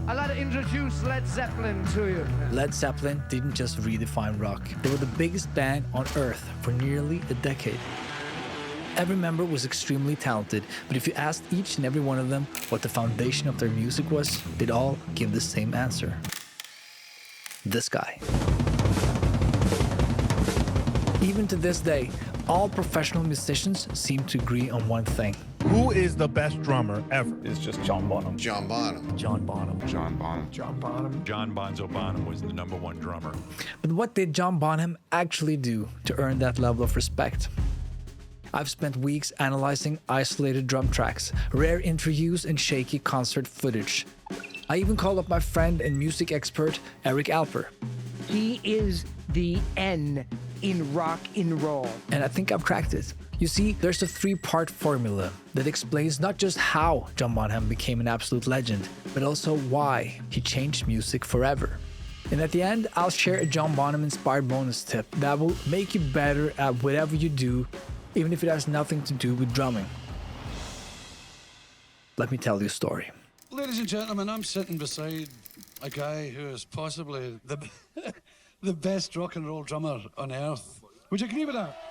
I'd like to introduce Led Zeppelin to you. Led Zeppelin didn't just redefine rock. They were the biggest band on earth for nearly a decade. Every member was extremely talented, but if you asked each and every one of them what the foundation of their music was, they'd all give the same answer. This guy. Even to this day, all professional musicians seem to agree on one thing. Who is the best drummer ever? It's just John Bonham. John Bonham. John Bonham. John Bonham. John Bonham. John Bonzo Bonham was the #1 drummer. But what did John Bonham actually do to earn that level of respect? I've spent weeks analyzing isolated drum tracks, rare interviews, and shaky concert footage. I even called up my friend and music expert, Eric Alper. He is the N in rock and roll. And I think I've cracked it. You see, there's a 3-part formula that explains not just how John Bonham became an absolute legend, but also why he changed music forever. And at the end, I'll share a John Bonham-inspired bonus tip that will make you better at whatever you do, even if it has nothing to do with drumming. Let me tell you a story. Ladies and gentlemen, I'm sitting beside a guy who is possibly the best rock and roll drummer on earth. Would you agree with that?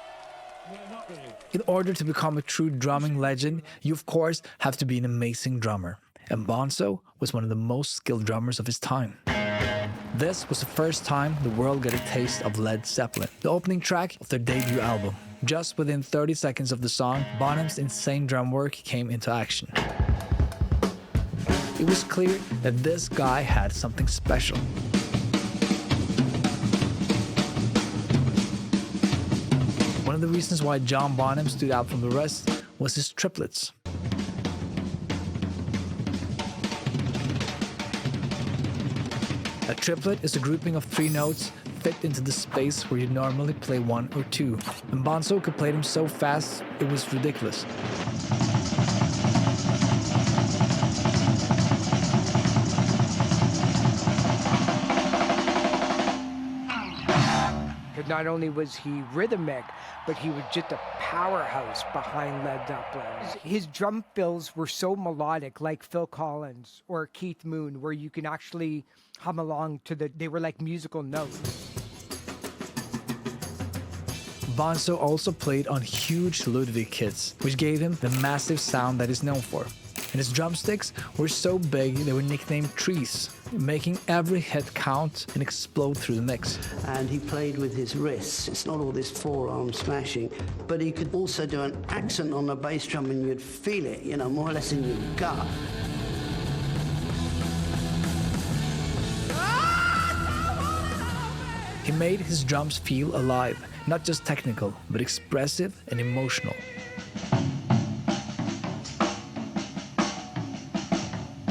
Yeah, not really. In order to become a true drumming legend, you of course have to be an amazing drummer. And Bonzo was one of the most skilled drummers of his time. This was the first time the world got a taste of Led Zeppelin, the opening track of their debut album. Just within 30 seconds of the song, Bonham's insane drum work came into action. It was clear that this guy had something special. One of the reasons why John Bonham stood out from the rest was his triplets. A triplet is a grouping of 3 notes fit into the space where you normally play 1 or 2. And Bonzo could play them so fast, it was ridiculous. Not only was he rhythmic, but he was just a powerhouse behind Led Zeppelin. His drum fills were so melodic, like Phil Collins or Keith Moon, where you can actually hum along to they were like musical notes. Bonzo also played on huge Ludwig kits, which gave him the massive sound that he's known for. And his drumsticks were so big they were nicknamed trees, making every hit count and explode through the mix. And he played with his wrists. It's not all this forearm smashing, but he could also do an accent on the bass drum and you'd feel it, you know, more or less in your gut. He made his drums feel alive, not just technical, but expressive and emotional.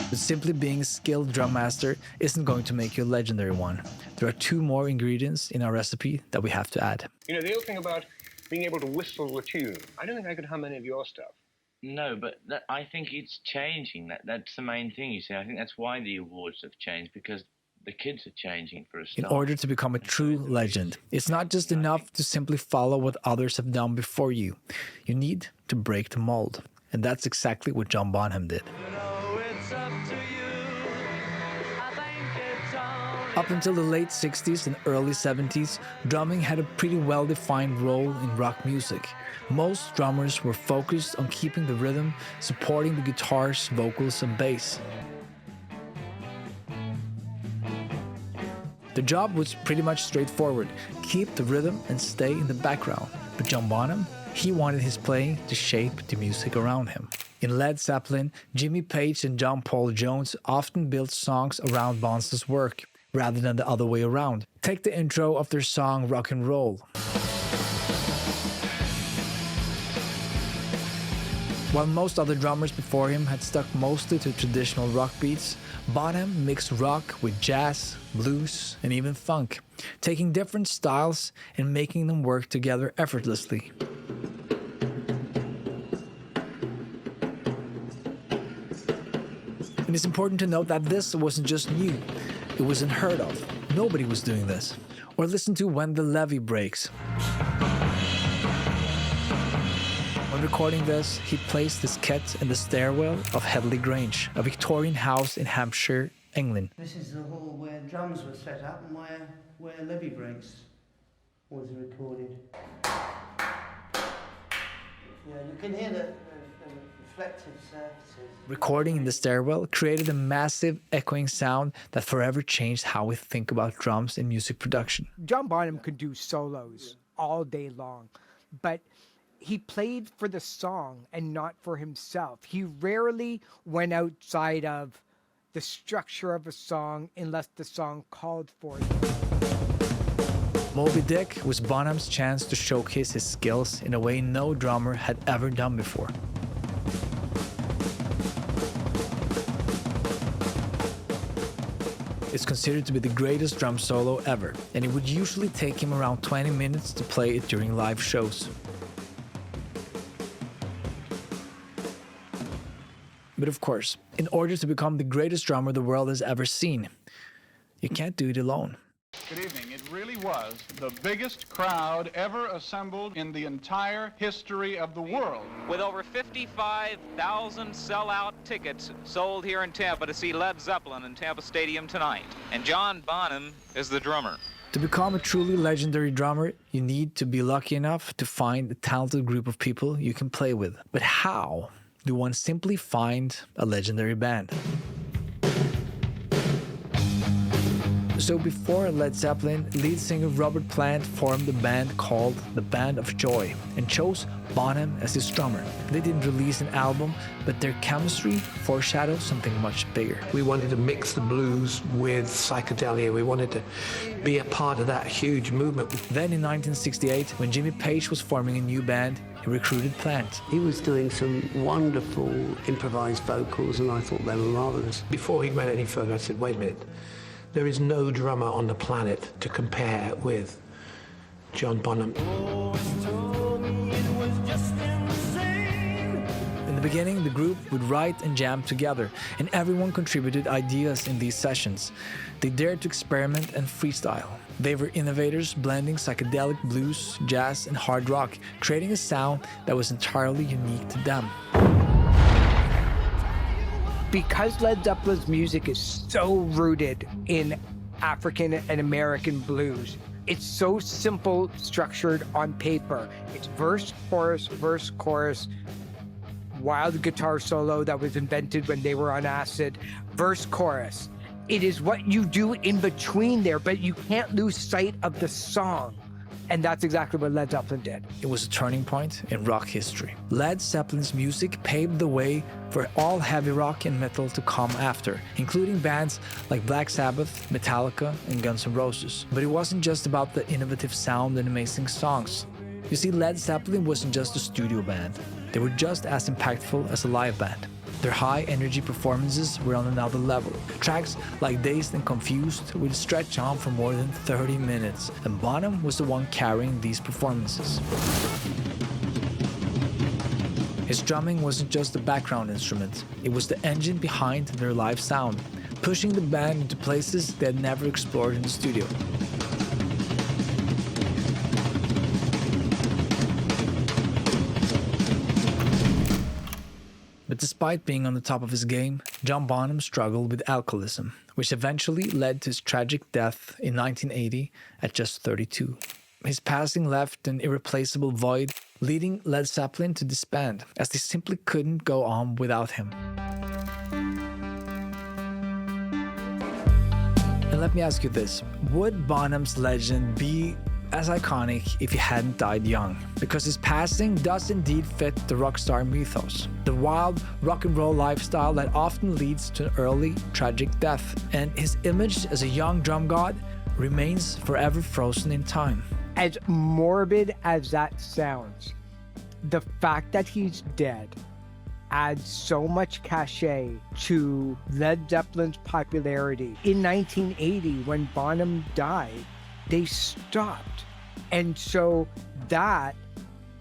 But simply being a skilled drum master isn't going to make you a legendary one. There are 2 more ingredients in our recipe that we have to add. You know, the old thing about being able to whistle a tune, I don't think I could hum any of your stuff. No, but I think it's changing. That's the main thing, you see. I think that's why the awards have changed, because the kids are changing for a start. In order to become a true legend, it's not just enough to simply follow what others have done before you. You need to break the mold. And that's exactly what John Bonham did. Up until the late 60s and early 70s, drumming had a pretty well-defined role in rock music. Most drummers were focused on keeping the rhythm, supporting the guitars, vocals, and bass. The job was pretty much straightforward: keep the rhythm and stay in the background. But John Bonham, he wanted his playing to shape the music around him. In Led Zeppelin, Jimmy Page and John Paul Jones often built songs around Bonzo's work, rather than the other way around. Take the intro of their song Rock and Roll. While most other drummers before him had stuck mostly to traditional rock beats, Bonham mixed rock with jazz, blues, and even funk, taking different styles and making them work together effortlessly. And it's important to note that this wasn't just new. It was unheard of. Nobody was doing this. Or listen to When the Levee Breaks. When recording this, he placed his kit in the stairwell of Headley Grange, a Victorian house in Hampshire, England. This is the hall where drums were set up and where Levy Breaks was recorded. Yeah, you can hear the reflective surfaces. Recording in the stairwell created a massive echoing sound that forever changed how we think about drums in music production. John Bonham could do solos all day long, but he played for the song and not for himself. He rarely went outside of the structure of a song unless the song called for it. Moby Dick was Bonham's chance to showcase his skills in a way no drummer had ever done before. It's considered to be the greatest drum solo ever, and it would usually take him around 20 minutes to play it during live shows. But of course, in order to become the greatest drummer the world has ever seen, you can't do it alone. Good evening. It really was the biggest crowd ever assembled in the entire history of the world. With over 55,000 sellout tickets sold here in Tampa to see Led Zeppelin in Tampa Stadium tonight. And John Bonham is the drummer. To become a truly legendary drummer, you need to be lucky enough to find a talented group of people you can play with. But how do one simply find a legendary band? So before Led Zeppelin, lead singer Robert Plant formed a band called the Band of Joy and chose Bonham as his drummer. They didn't release an album, but their chemistry foreshadowed something much bigger. We wanted to mix the blues with psychedelia. We wanted to be a part of that huge movement. Then in 1968, when Jimmy Page was forming a new band, he recruited Plant. He was doing some wonderful improvised vocals and I thought they were marvelous. Before he went any further, I said, wait a minute. There is no drummer on the planet to compare with John Bonham. In the beginning, the group would write and jam together, and everyone contributed ideas in these sessions. They dared to experiment and freestyle. They were innovators, blending psychedelic blues, jazz, and hard rock, creating a sound that was entirely unique to them. Because Led Zeppelin's music is so rooted in African and American blues, it's so simple, structured on paper. It's verse, chorus, wild guitar solo that was invented when they were on acid, verse, chorus. It is what you do in between there, but you can't lose sight of the song. And that's exactly what Led Zeppelin did. It was a turning point in rock history. Led Zeppelin's music paved the way for all heavy rock and metal to come after, including bands like Black Sabbath, Metallica, and Guns N' Roses. But it wasn't just about the innovative sound and amazing songs. You see, Led Zeppelin wasn't just a studio band. They were just as impactful as a live band. Their high-energy performances were on another level. Tracks like Dazed and Confused would stretch on for more than 30 minutes, and Bonham was the one carrying these performances. His drumming wasn't just a background instrument, it was the engine behind their live sound, pushing the band into places they had never explored in the studio. But despite being on the top of his game, John Bonham struggled with alcoholism, which eventually led to his tragic death in 1980 at just 32. His passing left an irreplaceable void, leading Led Zeppelin to disband, as they simply couldn't go on without him. And let me ask you this, would Bonham's legend be as iconic if he hadn't died young? Because his passing does indeed fit the rock star mythos, the wild rock and roll lifestyle that often leads to an early tragic death, and his image as a young drum god remains forever frozen in time. As morbid as that sounds, the fact that he's dead adds so much cachet to Led Zeppelin's popularity. In 1980, when Bonham died, they stopped. And so that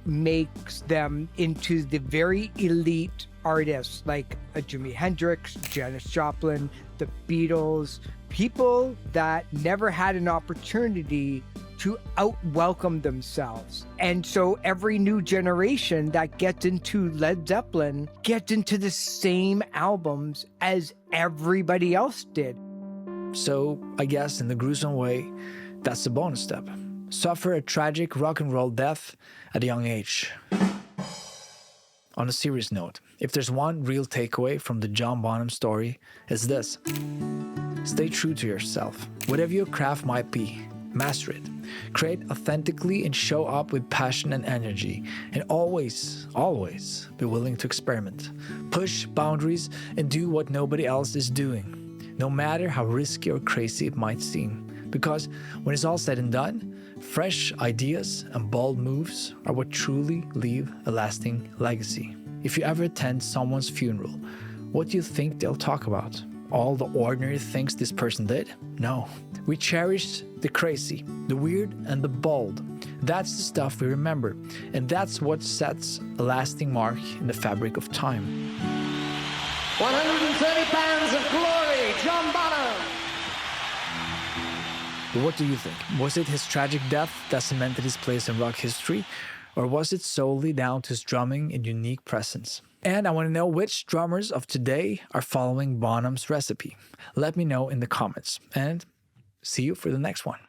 makes them into the very elite artists like a Jimi Hendrix, Janis Joplin, the Beatles, people that never had an opportunity to out-welcome themselves. And so every new generation that gets into Led Zeppelin gets into the same albums as everybody else did. So I guess in the gruesome way, that's the bonus step. Suffer a tragic rock and roll death at a young age. On a serious note, if there's one real takeaway from the John Bonham story, it's this. Stay true to yourself. Whatever your craft might be, master it. Create authentically and show up with passion and energy. And always, always be willing to experiment. Push boundaries and do what nobody else is doing, no matter how risky or crazy it might seem. Because when it's all said and done, fresh ideas and bold moves are what truly leave a lasting legacy. If you ever attend someone's funeral, what do you think they'll talk about? All the ordinary things this person did? No. We cherish the crazy, the weird, and the bold. That's the stuff we remember, and that's what sets a lasting mark in the fabric of time. 130 pounds of glory, John Bonham. But what do you think? Was it his tragic death that cemented his place in rock history? Or was it solely down to his drumming and unique presence? And I want to know which drummers of today are following Bonham's recipe. Let me know in the comments, and see you for the next one.